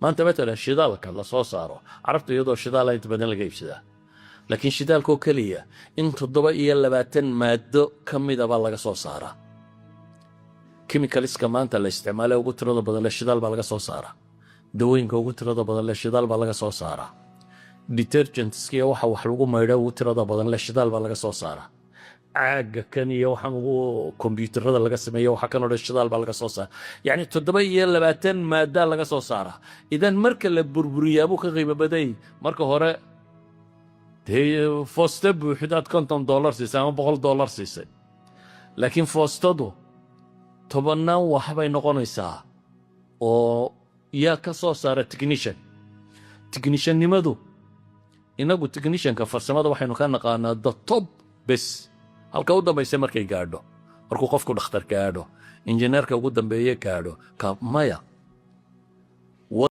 maanta matalan shidaalka la soo saaro carabta iyadoo shidaala inta badan laga iibsadaa laakiin shidaalkoo keliya in 27 maado ka midaba laga soo saaraa chemicalska maanta la isticmaalay ugu tirada badan le shidaal baa laga soo saaraa dawooyinka ugu tirada badan le shidaal baa laga soo saaraa detergentska iyo waxa wax lagu maydho ugu tirada badan le shidaal baa laga soo saaraa caaga kan iyo waxaan ugu kombiyuutarada laga sameeyo waxa kan oo dhan shidaal baa laga soo saaraa yacni 27 maada laga soo saaraa idan marka la burburiyaa buu ka qiimo badan marka hore foosta buuxidaad $50 siisay ama $100 siisay laakiin foostadu tobannaan waxbay noqonaysaa oo yaa ka soo saara techniciannimadu inagu technicianka farsamada waxaynu ka naqaanaa the top bes halka u dambaysa markay gaadho markuu qofku dhakhtar gaadho injineerka ugu dambeeye gaadho maya